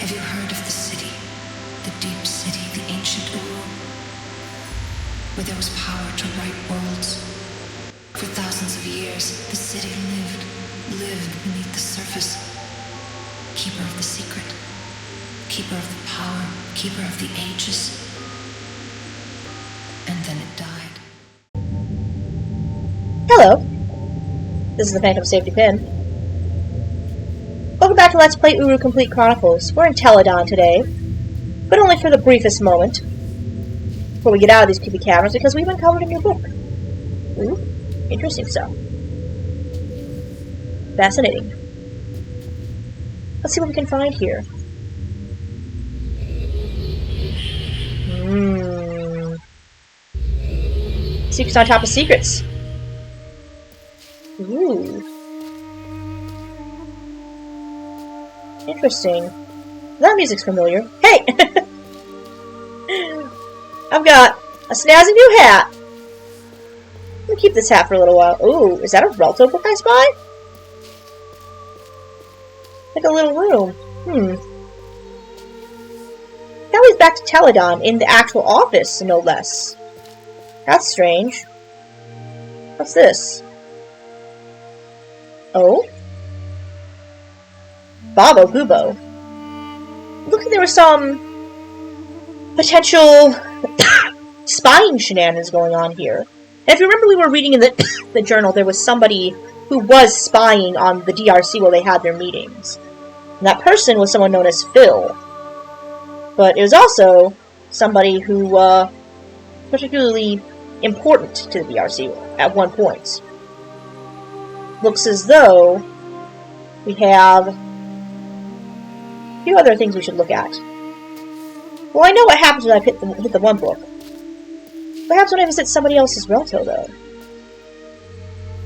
Have you heard of the city, the deep city, the ancient Uru, where there was power to right worlds? For thousands of years, the city lived beneath the surface. Keeper of the secret, keeper of the power, keeper of the ages. And then it died. Hello, this is the Phantom Safety Pin. Welcome back to Let's Play Uru Complete Chronicles. We're in Teledon today, but only for the briefest moment before we get out of these creepy caverns because we've uncovered a new book. Ooh, interesting stuff. Fascinating. Let's see what we can find here. Secrets on top of secrets. Ooh. Interesting. That music's familiar. Hey! I've got a snazzy new hat. Let me keep this hat for a little while. Ooh, is that a Relto book I spy? Like a little room. Now he's back to Teledon in the actual office, no less. That's strange. What's this? Oh? Babo Goobo. Look like there was some potential spying shenanigans going on here. And if you remember, we were reading in the journal, there was somebody who was spying on the DRC while they had their meetings. And that person was someone known as Phil. But it was also somebody who particularly important to the DRC at one point. Looks as though we have a few other things we should look at. Well, I know what happens when I hit the one book. What happens when I visit somebody else's Relto, though?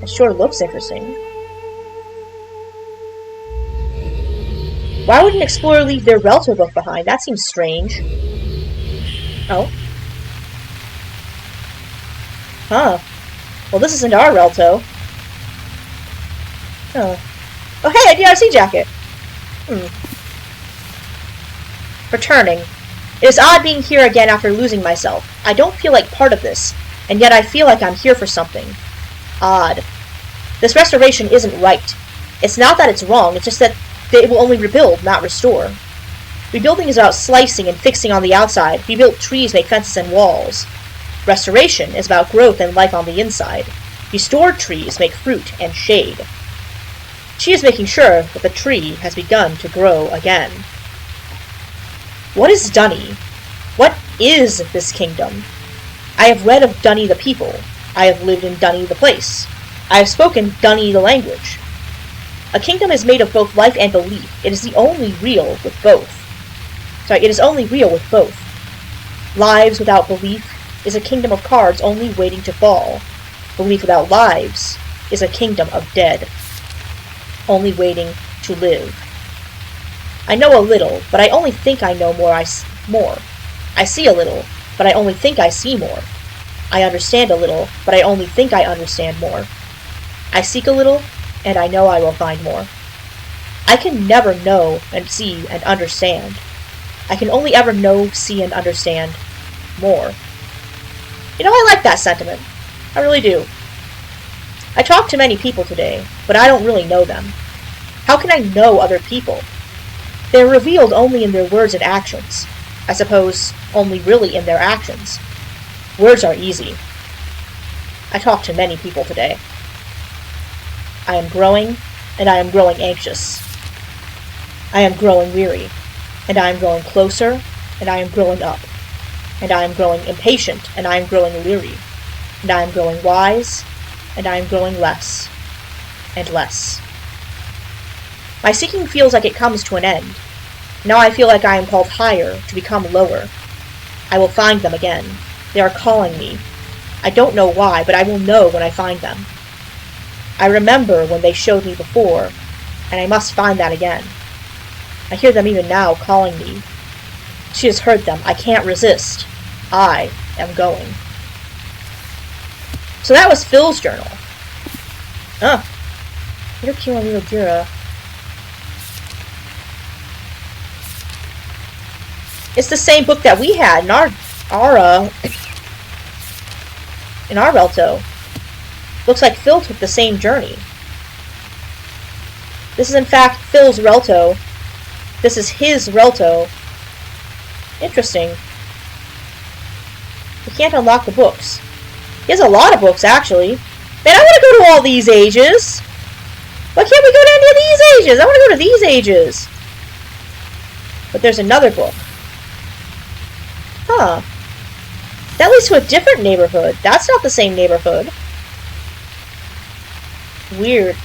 It sure looks interesting. Why would an explorer leave their Relto book behind? That seems strange. Oh. Huh. Well, this isn't our Relto. Oh. Oh, hey, a DRC jacket! Returning. It is odd being here again after losing myself. I don't feel like part of this, and yet I feel like I'm here for something. Odd. This restoration isn't right. It's not that it's wrong, it's just that they will only rebuild, not restore. Rebuilding is about slicing and fixing on the outside. Rebuilt trees make fences and walls. Restoration is about growth and life on the inside. Restored trees make fruit and shade. She is making sure that the tree has begun to grow again. What is Dunny? What is this kingdom? I have read of Dunny the people. I have lived in Dunny the place. I have spoken Dunny the language. A kingdom is made of both life and belief. It is the only real with both. It is only real with both. Lives without belief is a kingdom of cards only waiting to fall. Belief without lives is a kingdom of dead, only waiting to live. I know a little, but I only think I know more. I see a little, but I only think I see more. I understand a little, but I only think I understand more. I seek a little, and I know I will find more. I can never know and see and understand. I can only ever know, see, and understand more. You know, I like that sentiment. I really do. I talk to many people today, but I don't really know them. How can I know other people? They are revealed only in their words and actions. I suppose only really in their actions. Words are easy. I talk to many people today. I am growing, and I am growing anxious. I am growing weary, and I am growing closer, and I am growing up. And I am growing impatient, and I am growing leery. And I am growing wise, and I am growing less and less. My seeking feels like it comes to an end. Now I feel like I am called higher to become lower. I will find them again. They are calling me. I don't know why, but I will know when I find them. I remember when they showed me before, and I must find that again. I hear them even now calling me. She has heard them. I can't resist. I am going. So that was Phil's journal. You're killing little Gira. It's the same book that we had in our Relto. Looks like Phil took the same journey. This is in fact Phil's Relto. This is his Relto. Interesting. We can't unlock the books. He has a lot of books, actually. Man, I want to go to all these ages. Why can't we go to any of these ages? I want to go to these ages. But there's another book. Huh. That leads to a different neighborhood. That's not the same neighborhood. Weird.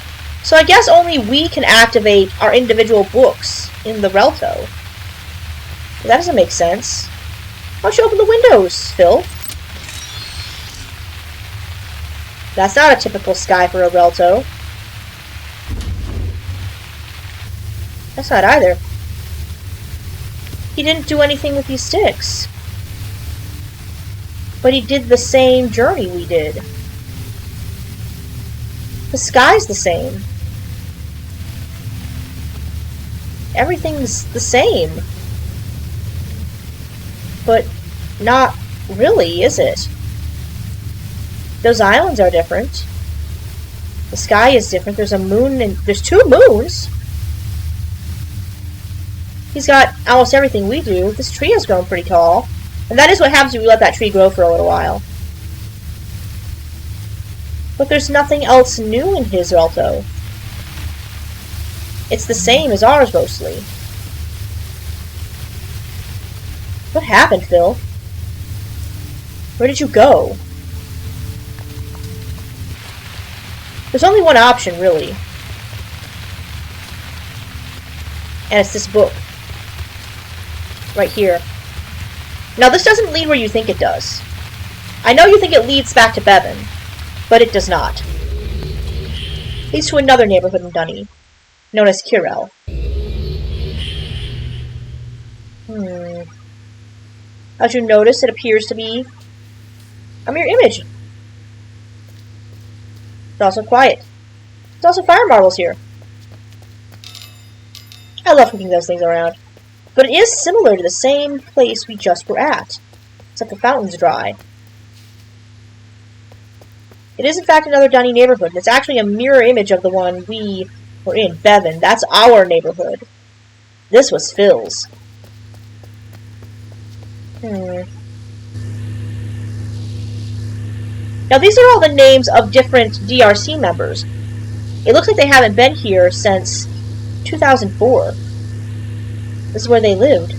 So I guess only we can activate our individual books in the Relto. That doesn't make sense. Why don't you open the windows, Phil? That's not a typical sky for a Relto. That's not either. He didn't do anything with these sticks. But he did the same journey we did. The sky's the same. Everything's the same. But not really, is it? Those islands are different. The sky is different. There's a moon and there's 2 moons. He's got almost everything we do. This tree has grown pretty tall. And that is what happens when we let that tree grow for a little while. But there's nothing else new in his Relto. It's the same as ours, mostly. What happened, Phil? Where did you go? There's only one option, really. And it's this book. Right here. Now, this doesn't lead where you think it does. I know you think it leads back to Bevan, but it does not. It leads to another neighborhood in Dunny, known as Kirel. As you notice, it appears to be a mirror image. It's also quiet. There's also fire marbles here. I love moving those things around. But it is similar to the same place we just were at, except the fountain's dry. It is in fact another Dunny neighborhood, and it's actually a mirror image of the one we were in, Bevan. That's our neighborhood. This was Phil's. Now these are all the names of different DRC members. It looks like they haven't been here since 2004. This is where they lived.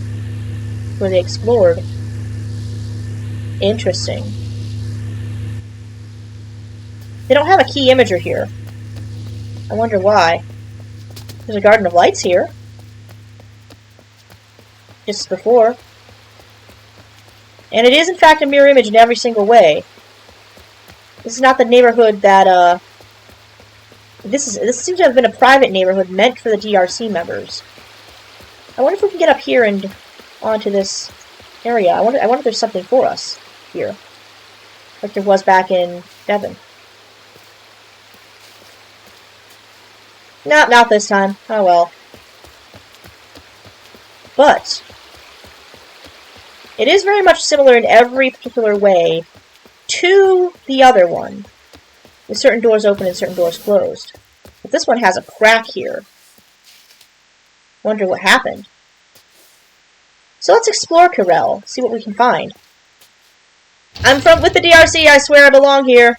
Where they explored. Interesting. They don't have a key imager here. I wonder why. There's a Garden of Lights here. Just as before. And it is in fact a mirror image in every single way. This is not the neighborhood that, This seems to have been a private neighborhood meant for the DRC members. I wonder if we can get up here and onto this area. I wonder if there's something for us here. Like there was back in Devon. No, not this time. Oh well. But it is very much similar in every particular way to the other one. With certain doors open and certain doors closed. But this one has a crack here. Wonder what happened. So let's explore Kirel, see what we can find. I'm with the DRC, I swear I belong here.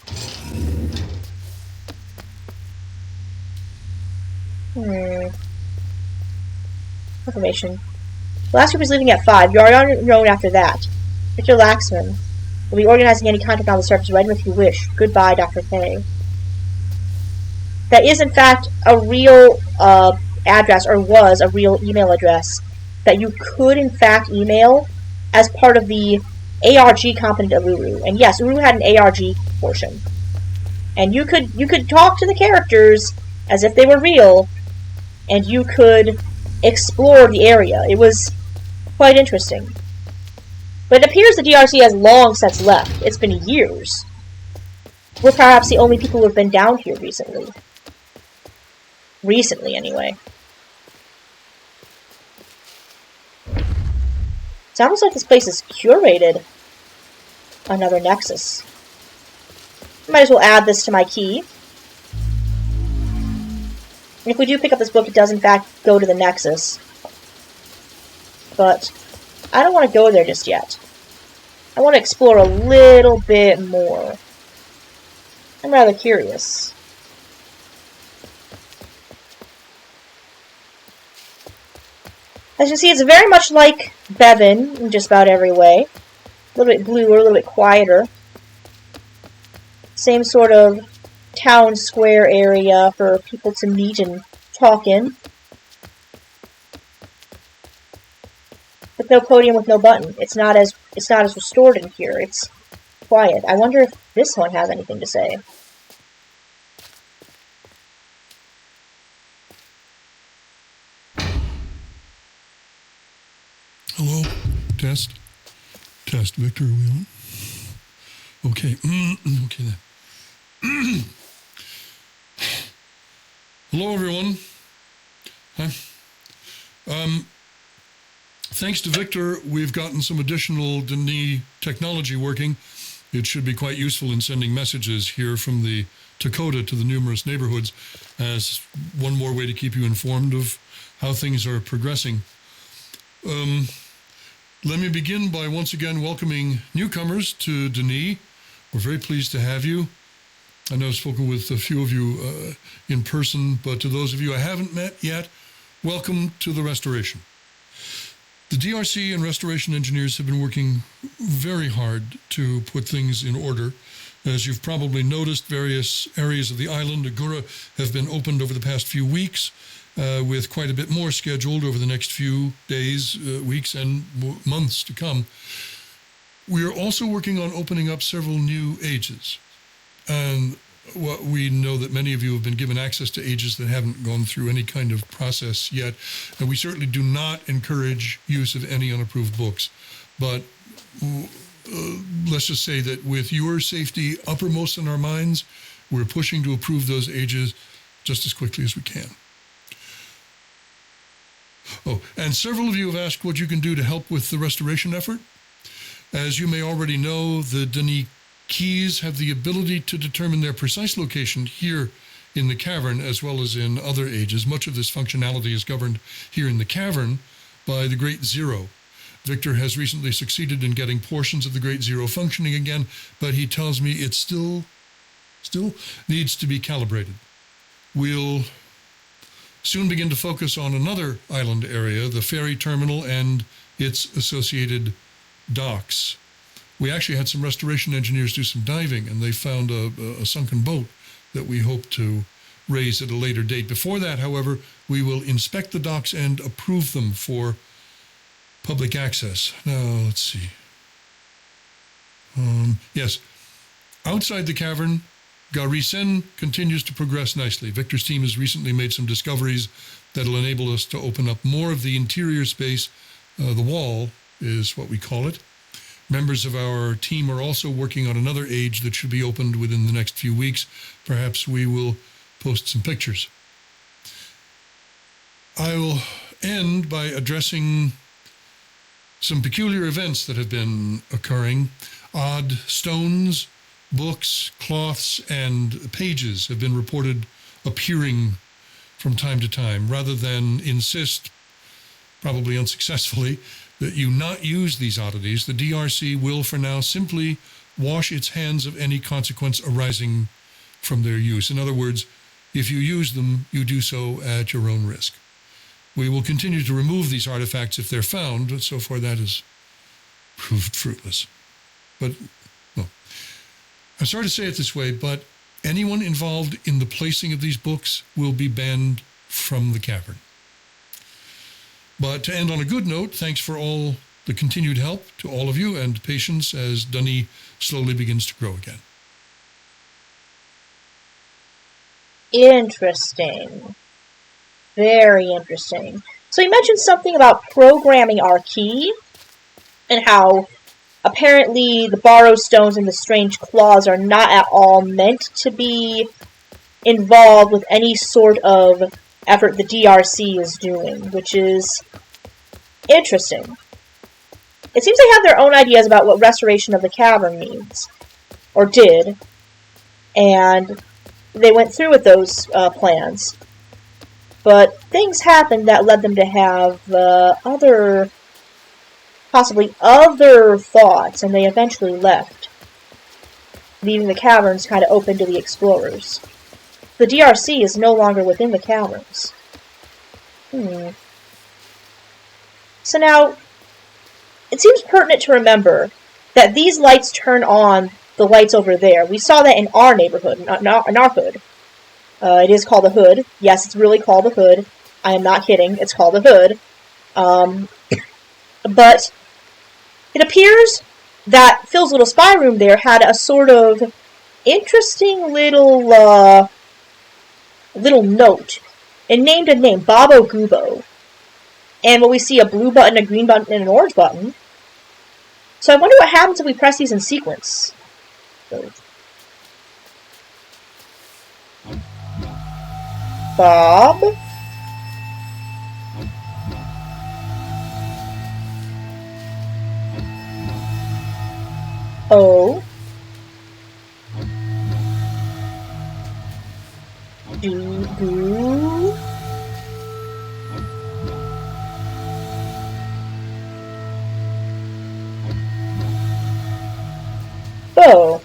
Information. Last group was leaving at 5. You are on your own after that. Victor Laxman will be organizing any contact on the surface. Write him if you wish. Goodbye, Dr. K. That is, in fact, a real address, or was a real email address, that you could, in fact, email as part of the ARG component of Uru. And yes, Uru had an ARG portion. And you could talk to the characters as if they were real, and you could explore the area. It was quite interesting. But it appears the DRC has long since left. It's been years. We're perhaps the only people who have been down here recently. Recently, anyway. It's Sounds like this place is curated. Another nexus. Might as well add this to my key. If we do pick up this book, it does in fact go to the nexus. But I don't want to go there just yet. I want to explore a little bit more. I'm rather curious. As you see, it's very much like Bevan in just about every way. A little bit bluer, a little bit quieter. Same sort of town square area for people to meet and talk in. With no podium, with no button. It's not as restored in here. It's quiet. I wonder if this one has anything to say. Hello? Test? Test. Victor, are we on? Okay. Okay then. Hello, everyone. Hi. Thanks to Victor, we've gotten some additional Denis technology working. It should be quite useful in sending messages here from the Dakota to the numerous neighborhoods as one more way to keep you informed of how things are progressing. Let me begin by once again welcoming newcomers to Denis. We're very pleased to have you. I know I've spoken with a few of you in person, but to those of you I haven't met yet, welcome to the restoration. The DRC and restoration engineers have been working very hard to put things in order. As you've probably noticed, various areas of the island, Agura, have been opened over the past few weeks, with quite a bit more scheduled over the next few days, weeks, and months to come. We are also working on opening up several new ages. And we know that many of you have been given access to ages that haven't gone through any kind of process yet. And we certainly do not encourage use of any unapproved books. But let's just say that with your safety uppermost in our minds, we're pushing to approve those ages just as quickly as we can. Oh, and several of you have asked what you can do to help with the restoration effort. As you may already know, the Denis keys have the ability to determine their precise location here in the cavern as well as in other ages. Much of this functionality is governed here in the cavern by the Great Zero. Victor has recently succeeded in getting portions of the Great Zero functioning again, but he tells me it still needs to be calibrated. We'll soon begin to focus on another island area, the ferry terminal and its associated docks. We actually had some restoration engineers do some diving, and they found a sunken boat that we hope to raise at a later date. Before that, however, we will inspect the docks and approve them for public access. Now, let's see. Yes, outside the cavern, Garisen continues to progress nicely. Victor's team has recently made some discoveries that will enable us to open up more of the interior space. The wall is what we call it. Members of our team are also working on another age that should be opened within the next few weeks. Perhaps we will post some pictures. I will end by addressing some peculiar events that have been occurring. Odd stones, books, cloths, and pages have been reported appearing from time to time. Rather than insist, probably unsuccessfully, that you not use these oddities, the DRC will for now simply wash its hands of any consequence arising from their use. In other words, if you use them, you do so at your own risk. We will continue to remove these artifacts if they're found, but so far that has proved fruitless. But, well, I'm sorry to say it this way, but anyone involved in the placing of these books will be banned from the cavern. But to end on a good note, thanks for all the continued help to all of you and patience as Denis slowly begins to grow again. Interesting. Very interesting. So you mentioned something about programming our key, and how apparently the borrow stones and the strange claws are not at all meant to be involved with any sort of effort the DRC is doing, which is interesting. It seems they have their own ideas about what restoration of the cavern means. Or did. And they went through with those plans. But things happened that led them to have possibly other thoughts, and they eventually left, leaving the caverns kind of open to the explorers. The DRC is no longer within the caverns. So now, it seems pertinent to remember that these lights turn on the lights over there. We saw that in our neighborhood, in our hood. It is called a hood. Yes, it's really called a hood. I am not kidding. It's called a hood. But it appears that Phil's little spy room there had a sort of interesting little note. It named a name, Bobo Gubo. And we see a blue button, a green button, and an orange button. So I wonder what happens if we press these in sequence. Bob? O. Do. Bo.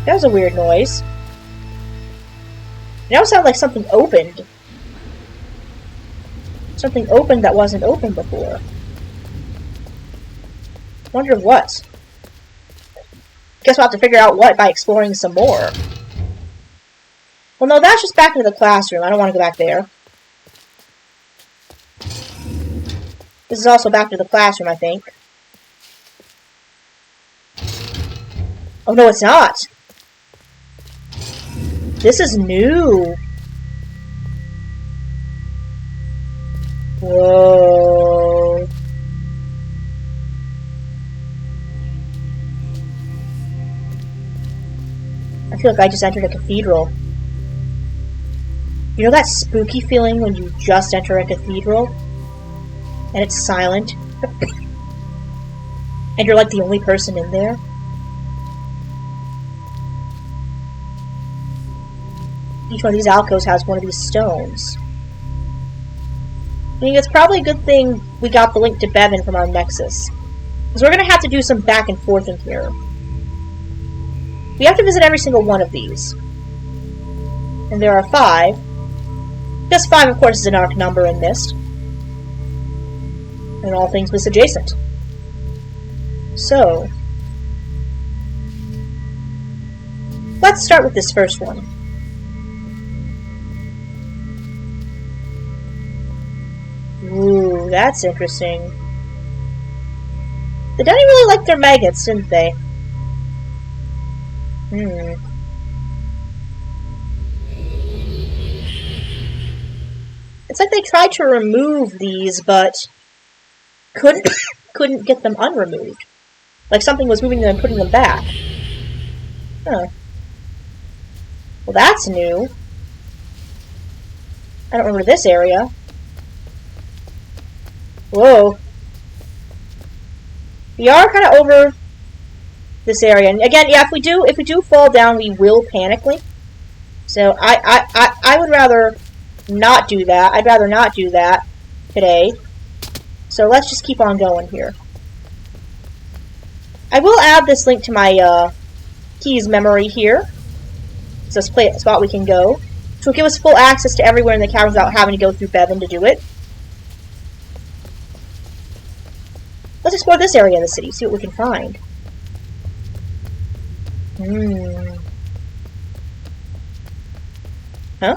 That was a weird noise. It now sounded like something opened. Something opened that wasn't open before. Wonder what? Guess we'll have to figure out what by exploring some more. Well, no, that's just back into the classroom. I don't want to go back there. This is also back to the classroom, I think. Oh, no, it's not. This is new. Whoa. I feel like I just entered a cathedral. You know that spooky feeling when you just enter a cathedral? And it's silent? And you're like the only person in there? Each one of these alcoves has one of these stones. I mean, it's probably a good thing we got the link to Bevan from our Nexus. Because we're going to have to do some back and forth in here. We have to visit every single one of these. And there are 5. Just 5, of course, is an arc number in Myst. And all things Myst adjacent. So, let's start with this first one. Ooh, that's interesting. They didn't really like their maggots, didn't they? It's like they tried to remove these, but couldn't get them unremoved. Like something was moving them and putting them back. Huh. Well, that's new. I don't remember this area. Whoa. We are kind of over this area. And again, yeah, if we do fall down, we will panically. So I would rather not do that. I'd rather not do that today. So let's just keep on going here. I will add this link to my keys memory here. So let's play a spot we can go. Which will give us full access to everywhere in the cavern without having to go through Bevan to do it. Let's explore this area of the city, see what we can find. Huh?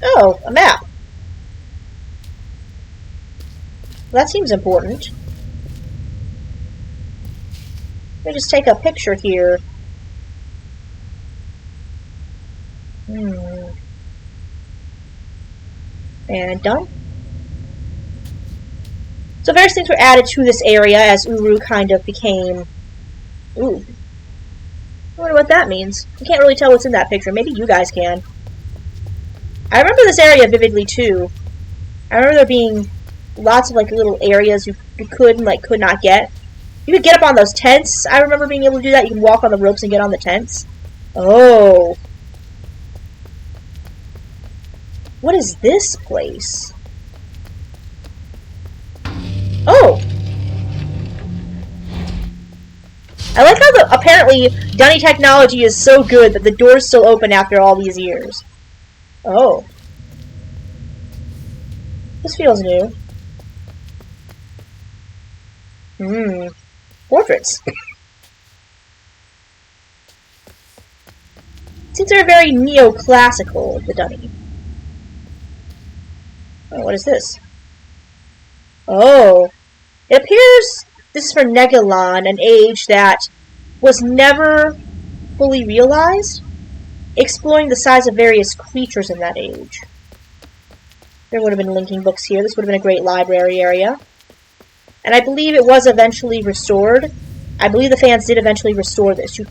Oh, a map. Well, that seems important. Let me just take a picture here. And done. So various things were added to this area as Uru kind of became... Ooh. I wonder what that means. I can't really tell what's in that picture. Maybe you guys can. I remember this area vividly, too. I remember there being lots of, like, little areas you could and, like, could not get. You could get up on those tents. I remember being able to do that. You can walk on the ropes and get on the tents. Oh. What is this place? Oh! I like how apparently Dunny technology is so good that the door's still open after all these years. Oh. This feels new. Portraits. Seems they're very neoclassical, the Dunny. Oh, what is this? Oh. It appears this is for Negilon, an age that was never fully realized, exploring the size of various creatures in that age. There would have been linking books here. This would have been a great library area. And I believe it was eventually restored. I believe the fans did eventually restore this. You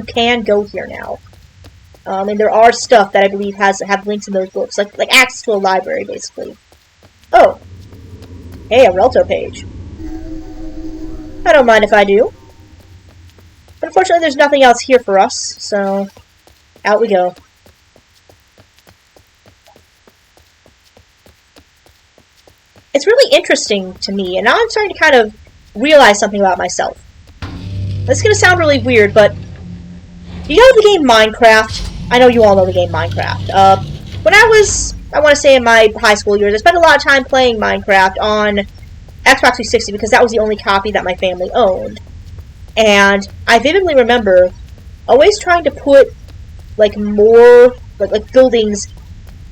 can go here now. And there are stuff that I believe have links in those books, like access to a library, basically. Oh. Hey, a Relto page. I don't mind if I do. But unfortunately, there's nothing else here for us, so out we go. It's really interesting to me, and now I'm starting to kind of realize something about myself. This is going to sound really weird, but you know the game Minecraft? I know you all know the game Minecraft. When I was, I want to say in my high school years, I spent a lot of time playing Minecraft on Xbox 360 because that was the only copy that my family owned. And I vividly remember always trying to put like more like buildings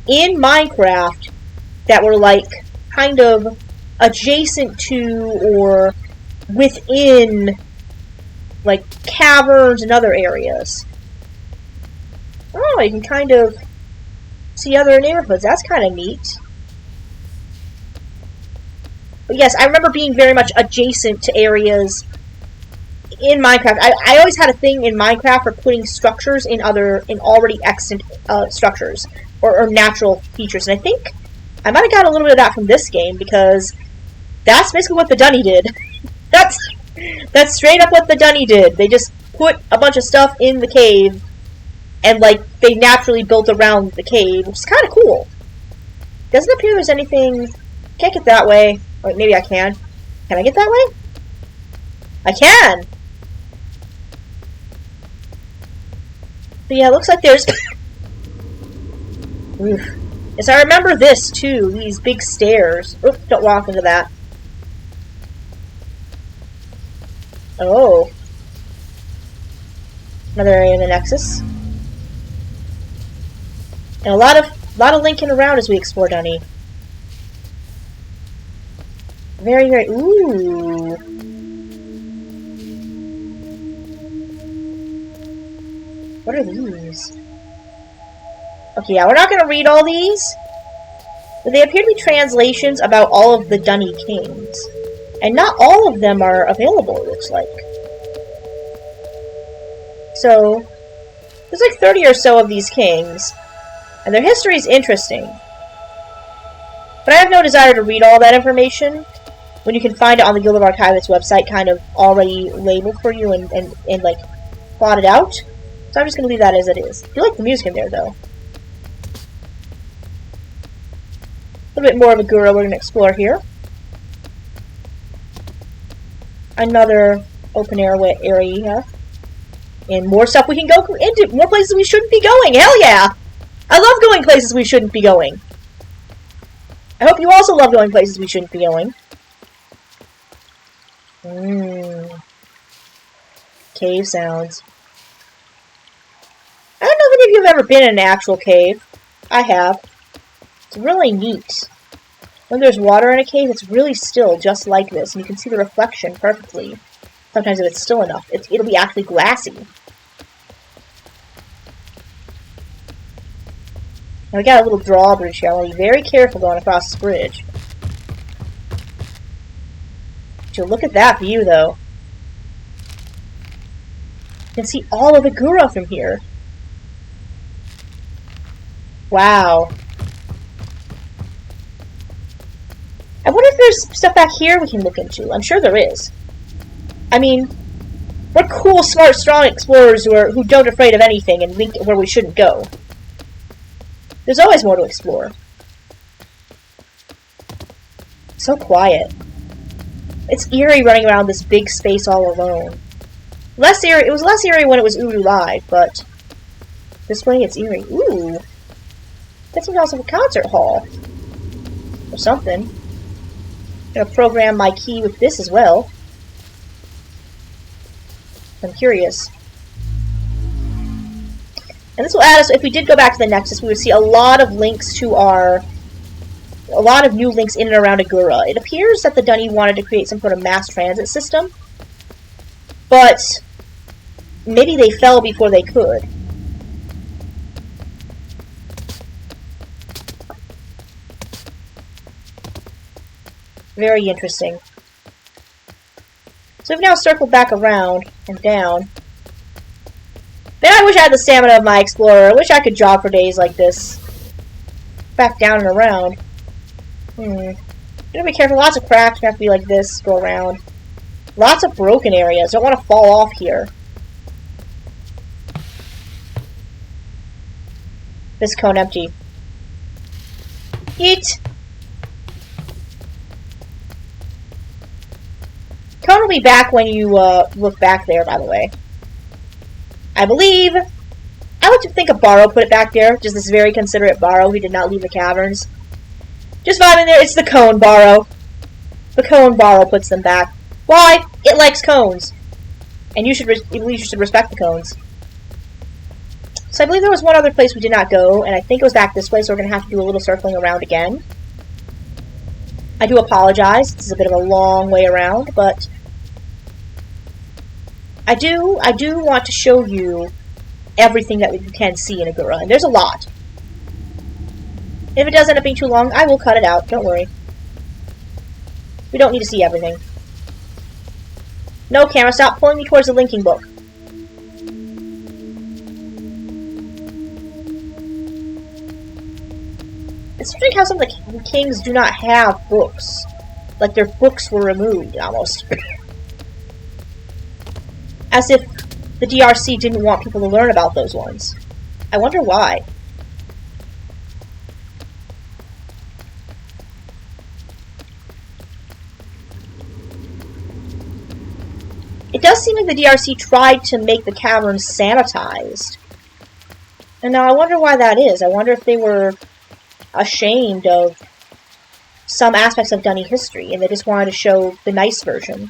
in Minecraft that were like kind of adjacent to or within like caverns and other areas. Oh, you can kind of see other neighborhoods. That's kind of neat. But yes, I remember being very much adjacent to areas in Minecraft. I always had a thing in Minecraft for putting structures in already extant structures or natural features. And I think I might have got a little bit of that from this game because that's basically what the Dunny did. That's straight up what the Dunny did. They just put a bunch of stuff in the cave and like they naturally built around the cave, which is kind of cool. Doesn't appear there's anything. Can't get that way. Or maybe I can. Can I get that way? I can! But yeah, it looks like there's... Oof. Yes, I remember this, too. These big stairs. Oop, don't walk into that. Oh. Another area in the Nexus. And a lot of linking around as we explore Dunny. Very, very... Ooh. What are these? Okay, yeah, we're not going to read all these. But they appear to be translations about all of the Dunny kings. And not all of them are available, it looks like. So, there's like 30 or so of these kings. And their history is interesting. But I have no desire to read all that information when you can find it on the Guild of Archivists website kind of already labeled for you and like plotted out. So I'm just going to leave that as it is. I do like the music in there, though. A little bit more of a Gura we're going to explore here. Another open area. And more stuff we can go into. More places we shouldn't be going. Hell yeah! I love going places we shouldn't be going. I hope you also love going places we shouldn't be going. Cave sounds. I don't know if any of you have ever been in an actual cave. I have. It's really neat. When there's water in a cave, it's really still, just like this, and you can see the reflection perfectly. Sometimes if it's still enough, it'll be actually glassy. Now we got a little drawbridge here. I want to be very careful going across this bridge. So look at that view, though. You can see all of Agura from here. Wow. I wonder if there's stuff back here we can look into. I'm sure there is. I mean, we're cool, smart, strong explorers who don't afraid of anything and link where we shouldn't go. There's always more to explore. So quiet. It's eerie running around this big space all alone. Less eerie. It was less eerie when it was Uru Live, but this way it's eerie. Ooh. That's also a concert hall. Or something. I'm gonna program my key with this as well. I'm curious. And this will add us, if we did go back to the Nexus, we would see a lot of links to a lot of new links in and around Agura. It appears that the Dunny wanted to create some sort of mass transit system, but maybe they fell before they could. Very interesting. So we've now circled back around and down. Man, I wish I had the stamina of my explorer. I wish I could jog for days like this. Back down and around. You gotta be careful. Lots of cracks. You have to be like this. Go around. Lots of broken areas. Don't want to fall off here. This cone empty. Yeet! Cone will be back when you look back there, by the way. I believe. I like to think of Barrow put it back there. Just this very considerate Barrow who did not leave the caverns. Just vibing there. It's the cone Barrow. The cone Barrow puts them back. Why? It likes cones. And you should respect the cones. So I believe there was one other place we did not go, and I think it was back this way, so we're going to have to do a little circling around again. I do apologize. This is a bit of a long way around, but I do want to show you everything that you can see in Agura, and there's a lot. If it does end up being too long, I will cut it out. Don't worry. We don't need to see everything. No, camera, stop pulling me towards the linking book. It's interesting how some of the kings do not have books. Like their books were removed, almost. As if the DRC didn't want people to learn about those ones. I wonder why. It does seem like the DRC tried to make the caverns sanitized. And now I wonder why that is. I wonder if they were ashamed of some aspects of Dunny history, and they just wanted to show the nice version.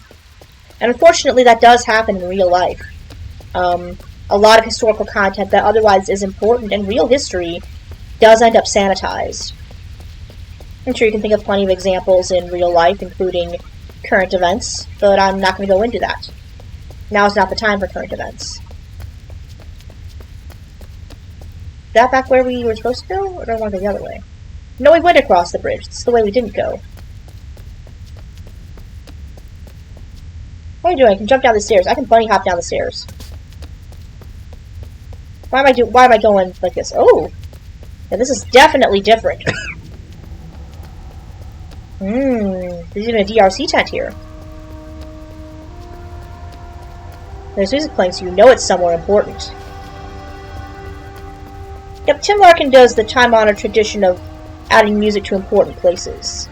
And unfortunately, that does happen in real life. A lot of historical content that otherwise is important in real history does end up sanitized. I'm sure you can think of plenty of examples in real life, including current events, but I'm not going to go into that. Now is not the time for current events. Is that back where we were supposed to go, or do I want to go the other way? No, we went across the bridge. It's the way we didn't go. What are you doing? I can jump down the stairs. I can bunny hop down the stairs. Why am I going like this? Oh! Yeah, this is definitely different. There's even a DRC tent here. There's music playing, so you know it's somewhere important. Yep, Tim Larkin does the time-honored tradition of adding music to important places.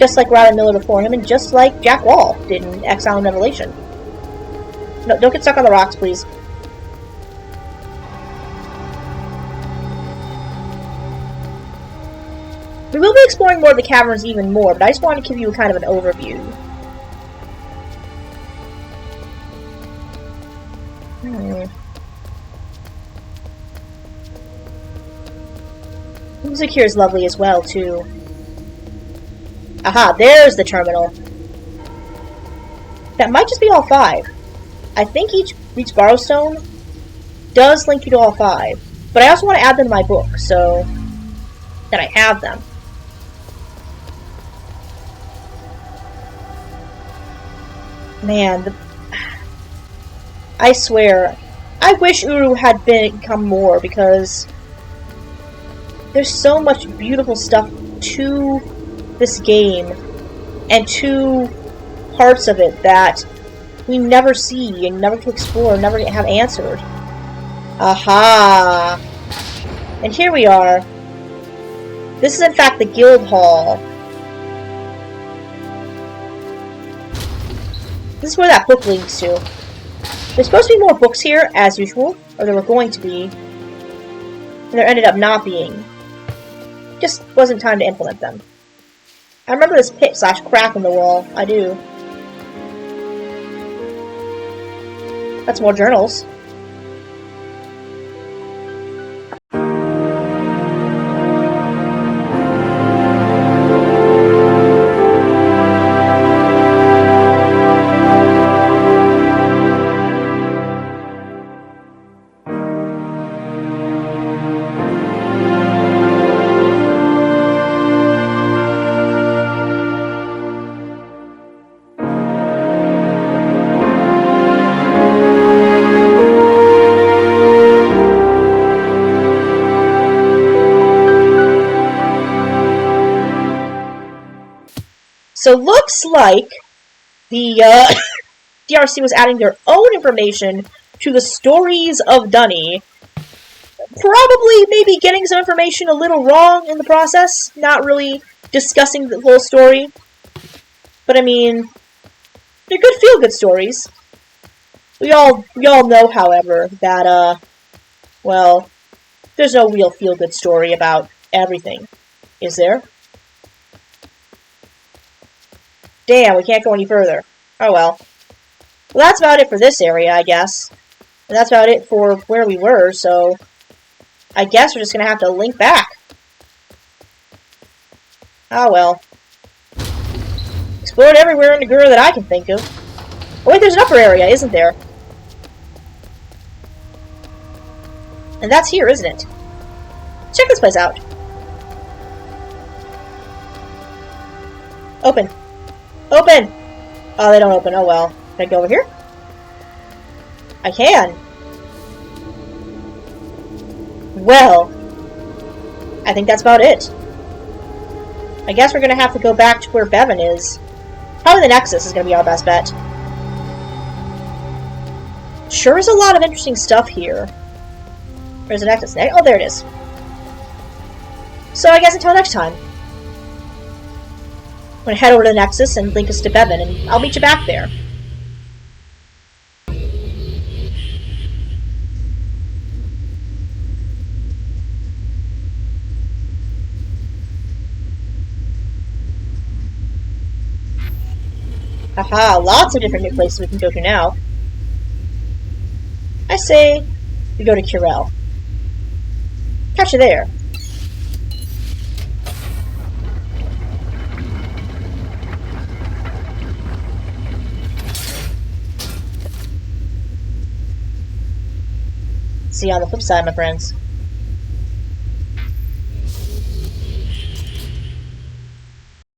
Just like Rylan Miller before him, and just like Jack Wall did in Exile and Revelation. No, don't get stuck on the rocks, please. We will be exploring more of the caverns even more, but I just wanted to give you kind of an overview. Music here is lovely as well, too. Aha, there's the terminal. That might just be all 5. I think each Barrowstone does link you to all 5. But I also want to add them to my book, so that I have them. Man, I swear, I wish Uru had become more, because there's so much beautiful stuff to this game, and to parts of it that we never see, and never to explore, never have answered. Aha! And here we are. This is in fact the guild hall. This is where that book leads to. There's supposed to be more books here, as usual, or there were going to be, and there ended up not being. Just wasn't time to implement them. I remember this pit / crack in the wall. I do. That's more journals. So looks like the DRC was adding their own information to the stories of Dunny. Probably maybe getting some information a little wrong in the process, not really discussing the whole story. But I mean, they're good feel-good stories. We all know, however, that well, there's no real feel-good story about everything, is there? Damn, we can't go any further. Oh well. Well, that's about it for this area, I guess. And that's about it for where we were, so I guess we're just gonna have to link back. Oh well. Explored everywhere in Nagura that I can think of. Oh wait, there's an upper area, isn't there? And that's here, isn't it? Check this place out. Open. Open! Oh, they don't open. Oh well. Can I go over here? I can. Well, I think that's about it. I guess we're gonna have to go back to where Bevan is. Probably the Nexus is gonna be our best bet. Sure is a lot of interesting stuff here. Where's the Nexus? Oh, there it is. So I guess until next time. I'm gonna head over to the Nexus and link us to Bevan, and I'll meet you back there. Haha, lots of different new places we can go to now. I say we go to Curel. Catch you there. See you on the flip side, my friends.